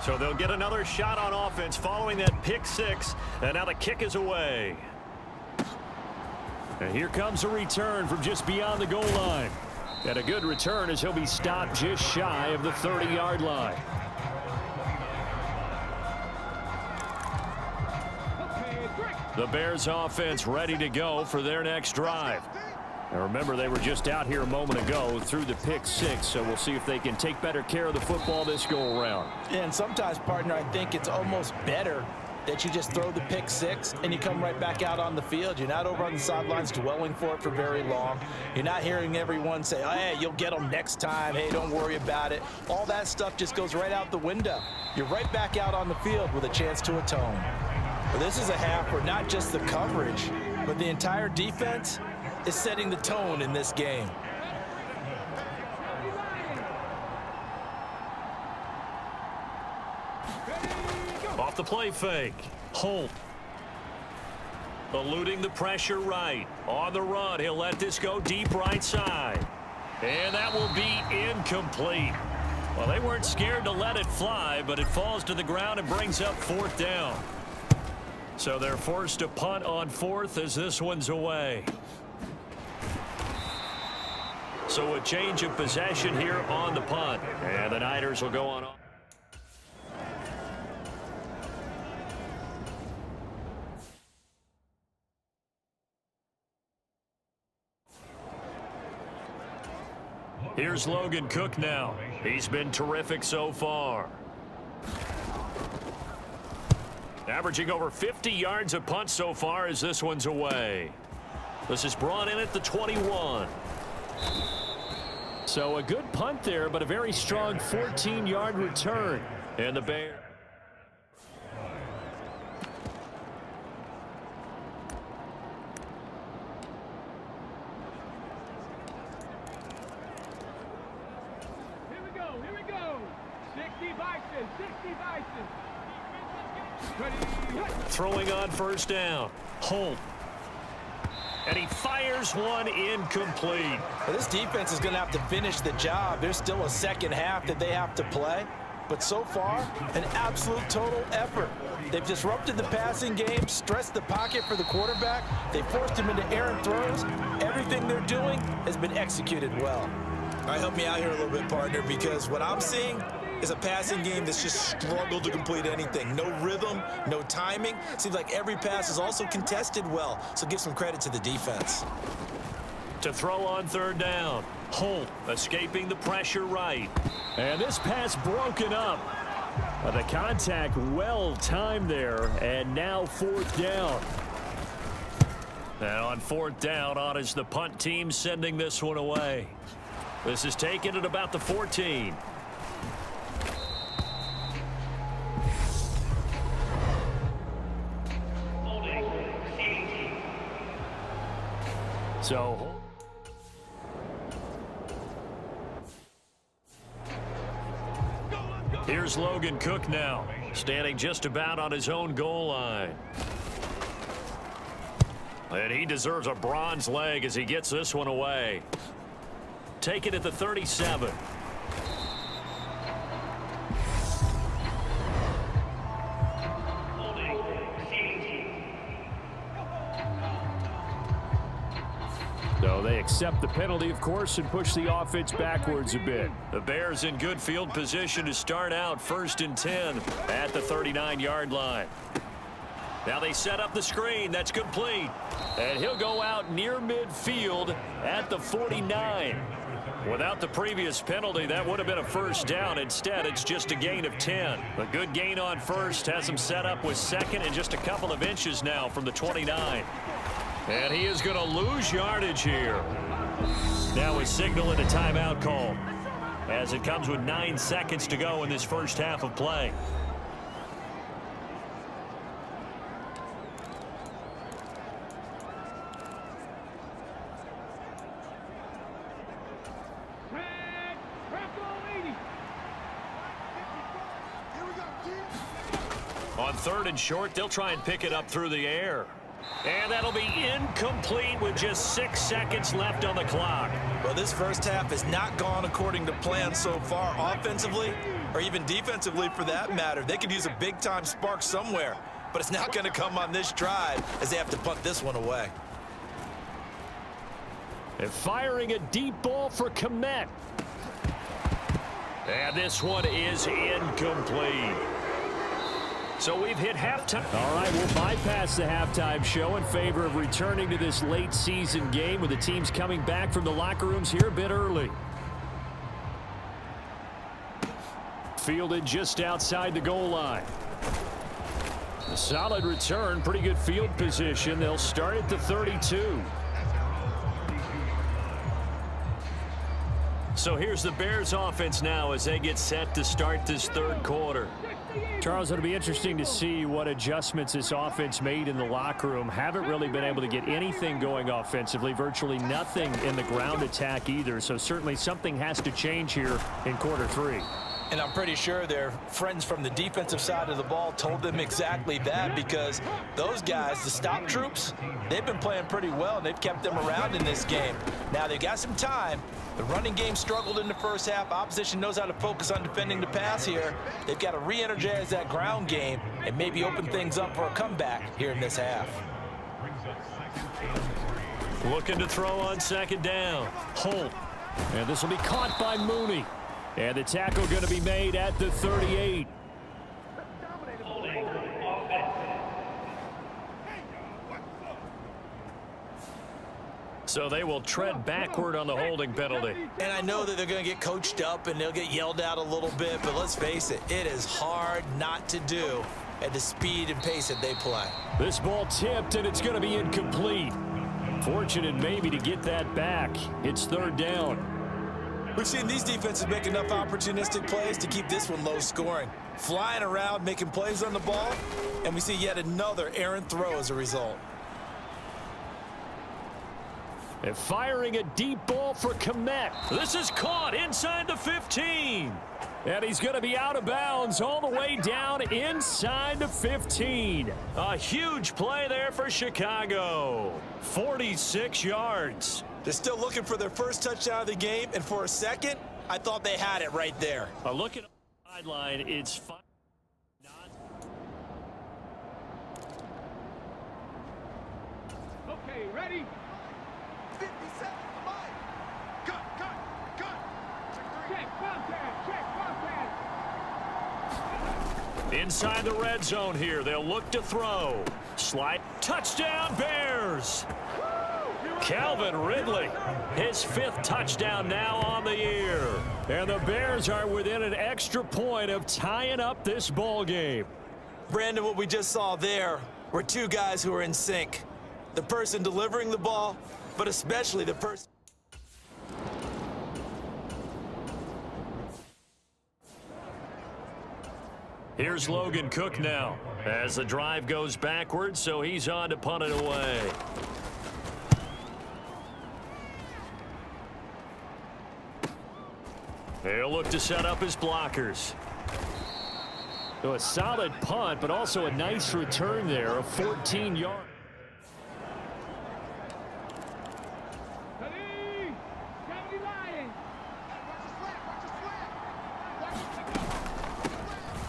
Speaker 2: So they'll get another shot on offense following that pick 6, and now the kick is away.
Speaker 4: And here comes a return from just beyond the goal line. And a good return as he'll be stopped just shy of the 30-yard line.
Speaker 2: The Bears offense ready to go for their next drive.
Speaker 4: Now remember, they were just out here a moment ago through the pick 6, so we'll see if they can take better care of the football this go around.
Speaker 3: And sometimes, partner, I think it's almost better that you just throw the pick 6 and you come right back out on the field. You're not over on the sidelines dwelling for it for very long. You're not hearing everyone say, oh, hey, you'll get them next time. Hey, don't worry about it. All that stuff just goes right out the window. You're right back out on the field with a chance to atone. Well, this is a half where not just the coverage, but the entire defense is setting the tone in this game.
Speaker 2: Off the play fake, Holt. Eluding the pressure right. On the run, he'll let this go deep right side. And that will be incomplete. Well, they weren't scared to let it fly, but it falls to the ground and brings up 4th down. So they're forced to punt on 4th as this one's away. So a change of possession here on the punt. And the Niners will go on. Here's Logan Cook now. He's been terrific so far. Averaging over 50 yards a punt so far as this one's away. This is brought in at the 21.
Speaker 4: So a good punt there, but a very strong 14-yard return.
Speaker 2: And the Bears.
Speaker 1: Here we go. 60 Bison, 60 Bison.
Speaker 2: Throwing on 1st down. Holt. And he fires one incomplete.
Speaker 3: Well, this defense is going to have to finish the job. There's still a second half that they have to play. But so far, an absolute total effort. They've disrupted the passing game, stressed the pocket for the quarterback. They forced him into errant throws. Everything they're doing has been executed well. All right, help me out here a little bit, partner, because what I'm seeing is a passing game that's just struggled to complete anything. No rhythm, no timing. Seems like every pass is also contested well, so give some credit to the defense.
Speaker 2: To throw on 3rd down. Holt escaping the pressure right.
Speaker 4: And this pass broken up. The contact well timed there, and now 4th down.
Speaker 2: And on 4th down, on is the punt team sending this one away. This is taken at about the 14.
Speaker 4: So
Speaker 2: here's Logan Cook now, standing just about on his own goal line. And he deserves a bronze leg as he gets this one away. Take it at the 37.
Speaker 4: So they accept the penalty, of course, and push the offense backwards a bit.
Speaker 2: The Bears in good field position to start out 1st and 10 at the 39-yard line. Now they set up the screen. That's complete. And he'll go out near midfield at the 49. Without the previous penalty, that would have been a first down. Instead, it's just a gain of 10. A good gain on first has him set up with second and just a couple of inches now from the 29. And he is going to lose yardage here. Now a signal and a timeout call as it comes with 9 seconds to go in this first half of play. On 3rd and short, they'll try and pick it up through the air. And that'll be incomplete with just 6 seconds left on the clock.
Speaker 3: Well, this first half has not gone according to plan so far offensively or even defensively for that matter. They could use a big-time spark somewhere, but it's not going to come on this drive as they have to punt this one away.
Speaker 4: And firing a deep ball for Komet.
Speaker 2: And this one is incomplete. So we've hit halftime.
Speaker 4: All right, we'll bypass the halftime show in favor of returning to this late season game with the teams coming back from the locker rooms here a bit early. Fielded just outside the goal line. A solid return, pretty good field position. They'll start at the 32.
Speaker 2: So here's the Bears offense now as they get set to start this 3rd quarter.
Speaker 4: Charles, it'll be interesting to see what adjustments this offense made in the locker room. Haven't really been able to get anything going offensively, virtually nothing in the ground attack either. So certainly something has to change here in quarter 3.
Speaker 3: And I'm pretty sure their friends from the defensive side of the ball told them exactly that, because those guys, the stop troops, they've been playing pretty well, and they've kept them around in this game. Now, they've got some time. The running game struggled in the first half. Opposition knows how to focus on defending the pass here. They've got to re-energize that ground game and maybe open things up for a comeback here in this half.
Speaker 2: Looking to throw on 2nd down. Holt.
Speaker 4: And this will be caught by Mooney. And the tackle going to be made at the 38.
Speaker 2: So they will tread backward on the holding penalty.
Speaker 3: And I know that they're going to get coached up and they'll get yelled at a little bit, but let's face it, it is hard not to do at the speed and pace that they play.
Speaker 4: This ball tipped, and it's going to be incomplete. Fortunate maybe to get that back. It's 3rd down.
Speaker 3: We've seen these defenses make enough opportunistic plays to keep this one low scoring. Flying around, making plays on the ball, and we see yet another errant throw as a result.
Speaker 4: And firing a deep ball for Komet.
Speaker 2: This is caught inside the 15.
Speaker 4: And he's going to be out of bounds all the way down inside the 15.
Speaker 2: A huge play there for Chicago. 46 yards.
Speaker 3: They're still looking for their first touchdown of the game, and for a second, I thought they had it right there.
Speaker 2: A look at the sideline. It's fine.
Speaker 1: Okay, ready? 57, come on. Cut. Check, contact.
Speaker 2: Inside the red zone here. They'll look to throw. Slide. Touchdown, Bears. Calvin Ridley, his 5th touchdown now on the year.
Speaker 4: And the Bears are within an extra point of tying up this ball game.
Speaker 3: Brandon, what we just saw there were two guys who are in sync. The person delivering the ball, but especially the person.
Speaker 2: Here's Logan Cook now as the drive goes backwards, so he's on to punt it away. They'll look to set up his blockers.
Speaker 4: So a solid punt, but also a nice return there, a 14-yard.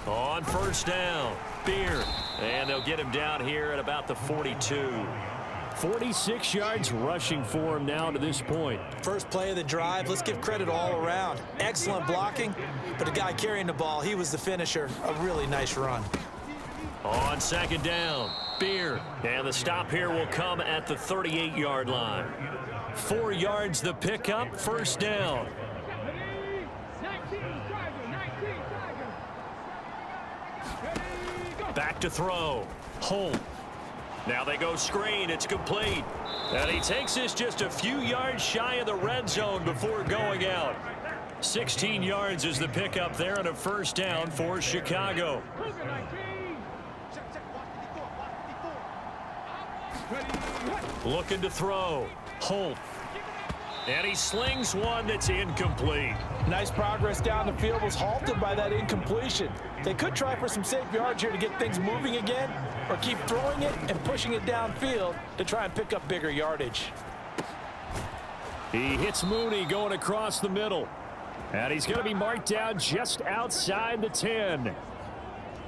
Speaker 2: On first down, Beard. And they'll get him down here at about the 42.
Speaker 4: 46 yards rushing for him now to this point.
Speaker 3: First play of the drive, let's give credit all around. Excellent blocking, but the guy carrying the ball, he was the finisher. A really nice run.
Speaker 2: On second down, Beard. And the stop here will come at the 38-yard line.
Speaker 4: 4 yards the pickup, first down.
Speaker 2: Back to throw. Holt. Now they go screen. It's complete. And he takes this just a few yards shy of the red zone before going out. 16 yards is the pickup there and a first down for Chicago. Looking to throw. Holt. And he slings one that's incomplete.
Speaker 3: Nice progress down the field, was halted by that incompletion. They could try for some safe yards here to get things moving again, or keep throwing it and pushing it downfield to try and pick up bigger yardage.
Speaker 4: He hits Mooney going across the middle. And he's going to be marked down just outside the 10.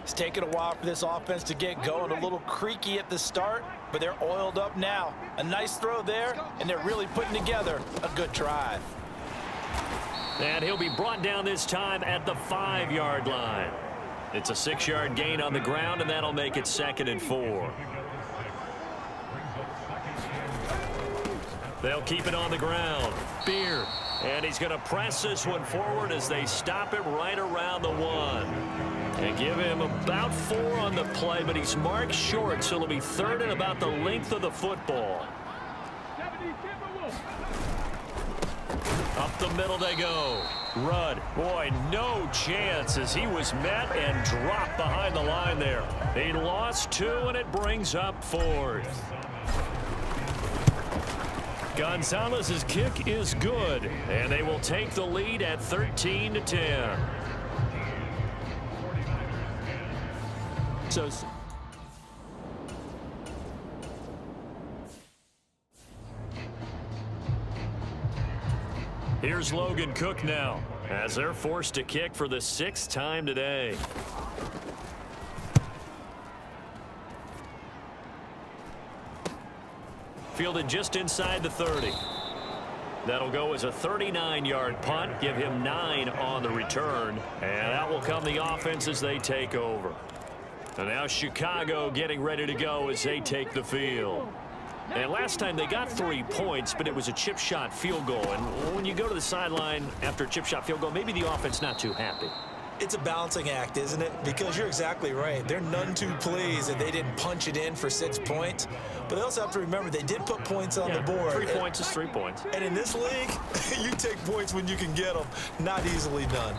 Speaker 3: It's taken a while for this offense to get going. A little creaky at the start, but they're oiled up now. A nice throw there, and they're really putting together a good drive.
Speaker 2: And he'll be brought down this time at the 5-yard line. It's a 6-yard gain on the ground, and that'll make it 2nd and 4. They'll keep it on the ground. Beard. And he's going to press this one forward as they stop it right around the 1. And give him about 4 on the play, but he's marked short, so it'll be 3rd and about the length of the football. Up the middle they go. Rudd. Boy, no chance as he was met and dropped behind the line there. He lost 2, and it brings up 4th. Gonzalez's kick is good, and they will take the lead at 13-10.
Speaker 4: So
Speaker 2: here's Logan Cook now as they're forced to kick for the 6th time today. Fielded just inside the 30. That'll go as a 39-yard punt, give him 9 on the return, and that will come the offense as they take over. And now Chicago getting ready to go as they take the field. And last time they got 3 points, but it was a chip shot field goal. And when you go to the sideline after a chip shot field goal, maybe the offense not too happy.
Speaker 3: It's a balancing act, isn't it? Because you're exactly right. They're none too pleased that they didn't punch it in for 6 points. But they also have to remember they did put points on the board.
Speaker 2: 3 points is 3 points.
Speaker 3: And in this league, you take points when you can get them. Not easily done.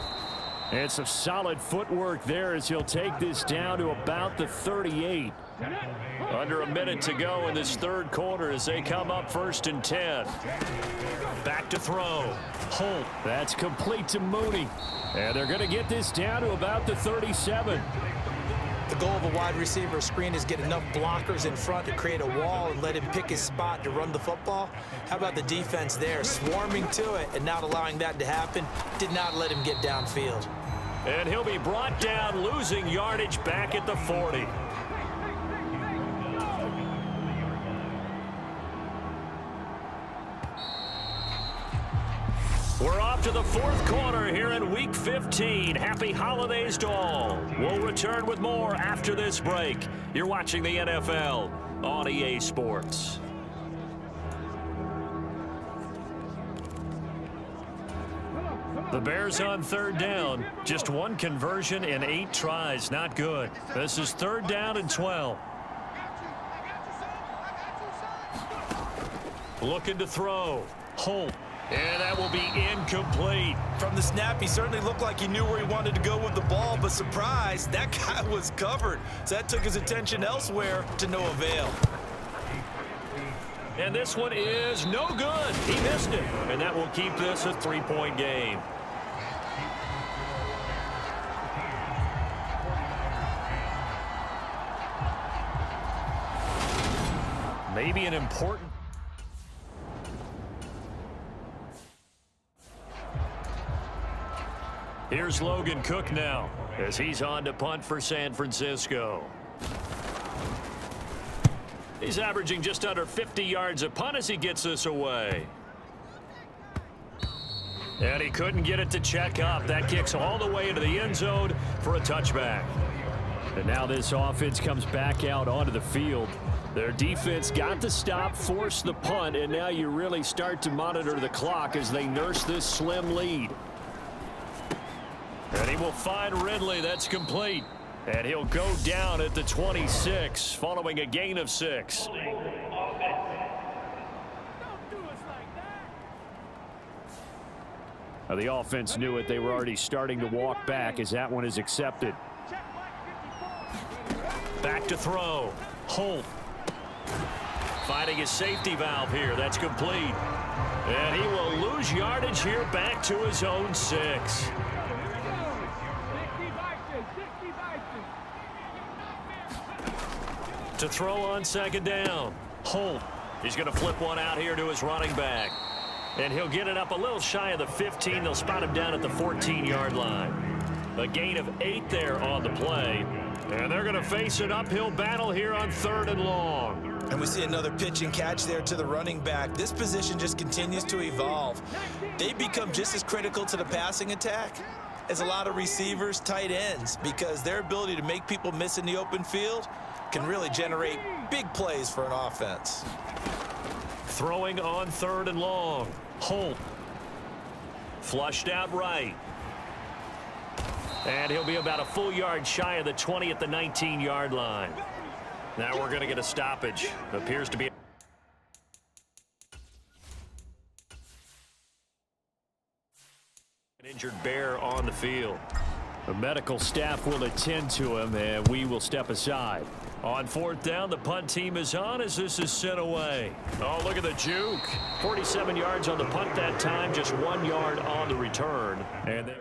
Speaker 4: and some solid footwork there as he'll take this down to about the 38.
Speaker 2: Under a minute to go in this third quarter as they come up 1st and 10. Back to throw.
Speaker 4: Holt. That's complete to Mooney. And they're going to get this down to about the 37.
Speaker 3: The goal of a wide receiver screen is get enough blockers in front to create a wall and let him pick his spot to run the football. How about the defense there, swarming to it and not allowing that to happen? Did not let him get downfield.
Speaker 2: And he'll be brought down, losing yardage back at the 40. We're off to the fourth quarter here in Week 15. Happy holidays to all. We'll return with more after this break. You're watching the NFL on EA Sports. The Bears on third down. Just one conversion in 8 tries. Not good. This is 3rd down and 12. Looking to throw. Holt. And that will be incomplete.
Speaker 3: From the snap, he certainly looked like he knew where he wanted to go with the ball, but surprise, that guy was covered. So that took his attention elsewhere to no avail.
Speaker 2: And this one is no good. He missed it. And that will keep this a 3-point game. Maybe an important... Here's Logan Cook now as he's on to punt for San Francisco. He's averaging just under 50 yards a punt as he gets this away. And he couldn't get it to check up. That kicks all the way into the end zone for a touchback.
Speaker 4: And now this offense comes back out onto the field. Their defense got the stop, forced the punt, and now you really start to monitor the clock as they nurse this slim lead.
Speaker 2: And he will find Ridley. That's complete. And he'll go down at the 26 following a gain of 6.
Speaker 4: Now the offense knew it. They were already starting to walk back as that one is accepted.
Speaker 2: Back to throw. Holt. Finding his safety valve here. That's complete. And he will lose yardage here back to his own 6. To throw on second down. Holt. He's going to flip one out here to his running back. And he'll get it up a little shy of the 15. They'll spot him down at the 14-yard line. A gain of 8 there on the play. And they're going to face an uphill battle here on 3rd and long.
Speaker 3: And we see another pitch and catch there to the running back. This position just continues to evolve. They become just as critical to the passing attack as a lot of receivers, tight ends, because their ability to make people miss in the open field can really generate big plays for an offense.
Speaker 2: Throwing on 3rd and long. Holt. Flushed out right. And he'll be about a full yard shy of the 20 at the 19-yard line. Now we're going to get a stoppage. Appears to be... an injured Bear on the field.
Speaker 4: The medical staff will attend to him, and we will step aside.
Speaker 2: On 4th down, the punt team is on as this is sent away. Oh, look at the juke. 47 yards on the punt that time, just 1 yard on the return. And then...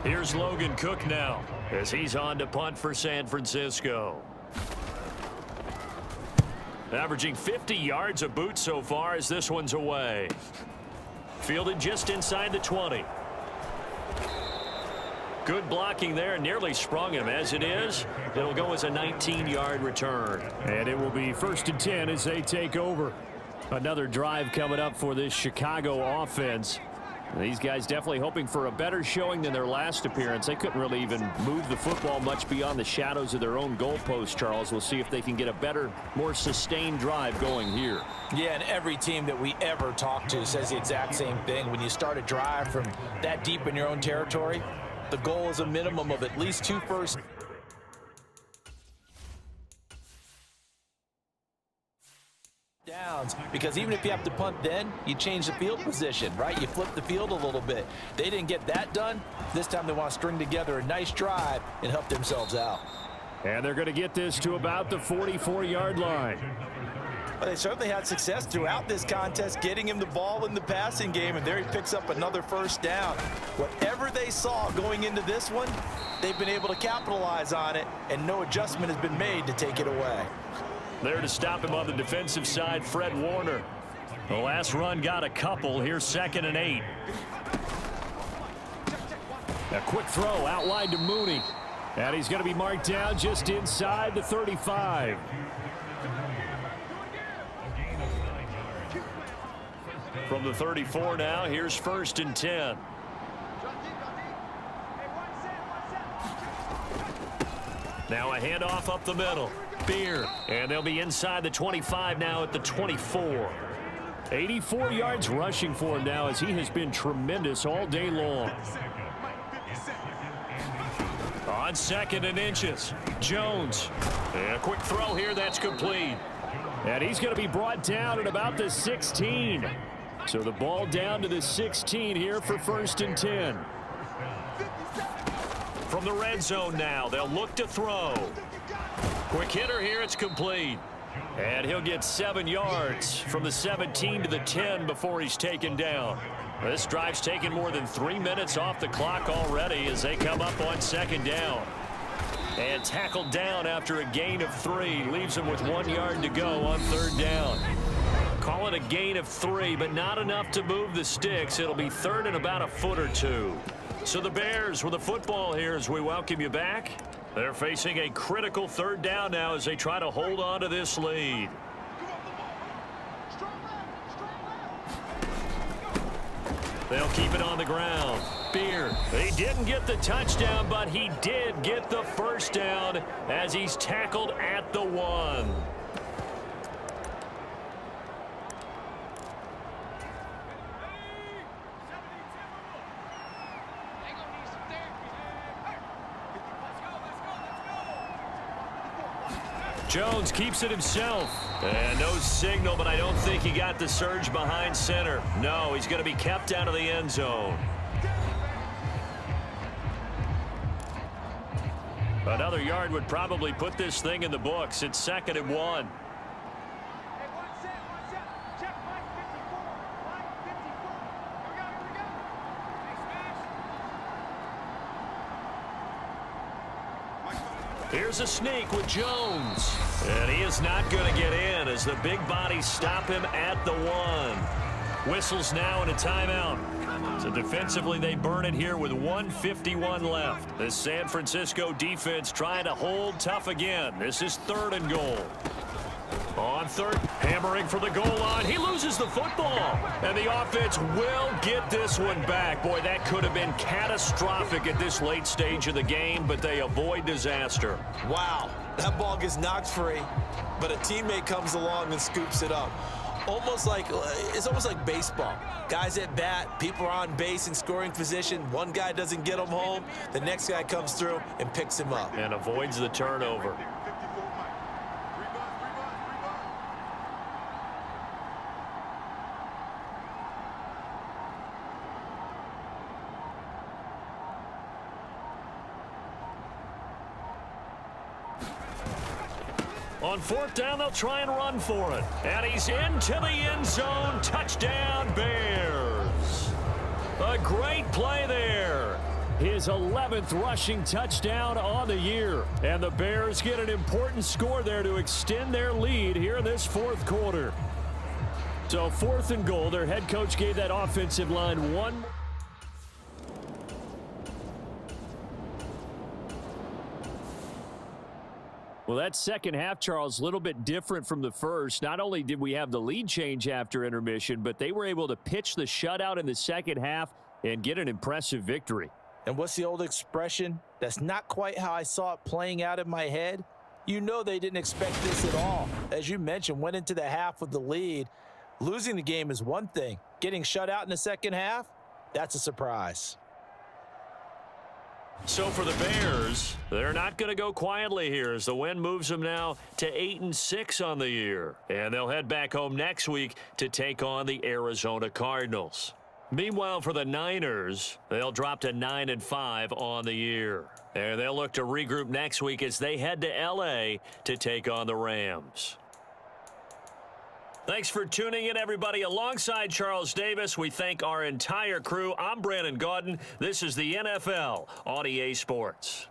Speaker 2: here's Logan Cook now as he's on to punt for San Francisco. Averaging 50 yards a boot so far as this one's away. Fielded just inside the 20. Good blocking there. Nearly sprung him. As it is, it'll go as a 19-yard return.
Speaker 4: And it will be 1st and 10 as they take over. Another drive coming up for this Chicago offense. These guys definitely hoping for a better showing than their last appearance. They couldn't really even move the football much beyond the shadows of their own goalpost, Charles. We'll see if they can get a better, more sustained drive going here.
Speaker 3: Yeah, and every team that we ever talk to says the exact same thing. When you start a drive from that deep in your own territory, the goal is a minimum of at least 2 first downs, because even if you have to punt, then you change the field position, right? You flip the field a little bit. They didn't get that done. This time they want to string together a nice drive and help themselves out.
Speaker 4: And they're going to get this to about the 44-yard line.
Speaker 3: Well, they certainly had success throughout this contest getting him the ball in the passing game, and there he picks up another 1st down. Whatever they saw going into this one, they've been able to capitalize on it, and no adjustment has been made to take it away.
Speaker 2: There to stop him on the defensive side, Fred Warner. The last run got a couple. Here's 2nd and 8.
Speaker 4: A quick throw out wide to Mooney. And he's going to be marked down just inside the 35.
Speaker 2: From the 34 now, here's 1st and 10. Now a handoff up the middle. Beer. And they'll be inside the 25 now at the 24.
Speaker 4: 84 yards rushing for him now as he has been tremendous all day long.
Speaker 2: On 2nd and inches. Jones. And a quick throw here. That's complete.
Speaker 4: And he's going to be brought down at about the 16. So the ball down to the 16 here for 1st and 10.
Speaker 2: From the red zone now, they'll look to throw. Quick hitter here, it's complete. And he'll get 7 yards from the 17 to the 10 before he's taken down. This drive's taken more than 3 minutes off the clock already as they come up on second down. And tackled down after a gain of 3. Leaves them with 1 yard to go on third down. Call it a gain of 3, but not enough to move the sticks. It'll be third and about a foot or two. So the Bears with the football here as we welcome you back. They're facing a critical third down now as they try to hold on to this lead. They'll keep it on the ground. Beard. He didn't get the touchdown, but he did get the first down as he's tackled at the 1. Jones keeps it himself. And no signal, but I don't think he got the surge behind center. No, he's going to be kept out of the end zone. Another yard would probably put this thing in the books. It's second and 1. Here's a sneak with Jones. And he is not going to get in as the big bodies stop him at the 1. Whistles now and a timeout. So defensively, they burn it here with 1:51 left. The San Francisco defense trying to hold tough again. This is third and goal. On third, hammering for the goal line. He loses the football. And the offense will get this one back. Boy, that could have been catastrophic at this late stage of the game, but they avoid disaster.
Speaker 3: Wow, that ball gets knocked free, but a teammate comes along and scoops it up. It's almost like baseball. Guys at bat, people are on base in scoring position. One guy doesn't get him home. The next guy comes through and picks him up.
Speaker 2: And avoids the turnover. On fourth down, they'll try and run for it. And he's into the end zone. Touchdown, Bears. A great play there.
Speaker 4: His 11th rushing touchdown on the year. And the Bears get an important score there to extend their lead here in this fourth quarter. So fourth and goal. Their head coach gave that offensive line one. Well, that second half, Charles, a little bit different from the first. Not only did we have the lead change after intermission, but they were able to pitch the shutout in the second half and get an impressive victory.
Speaker 3: And what's the old expression? That's not quite how I saw it playing out in my head. You know they didn't expect this at all. As you mentioned, went into the half with the lead. Losing the game is one thing. Getting shut out in the second half, that's a surprise.
Speaker 2: So for the Bears, they're not going to go quietly here as the win moves them now to 8-6 on the year. And they'll head back home next week to take on the Arizona Cardinals. Meanwhile, for the Niners, they'll drop to 9-5 on the year. And they'll look to regroup next week as they head to L.A. to take on the Rams. Thanks for tuning in, everybody. Alongside Charles Davis, we thank our entire crew. I'm Brandon Gaudin. This is the NFL on EA Sports.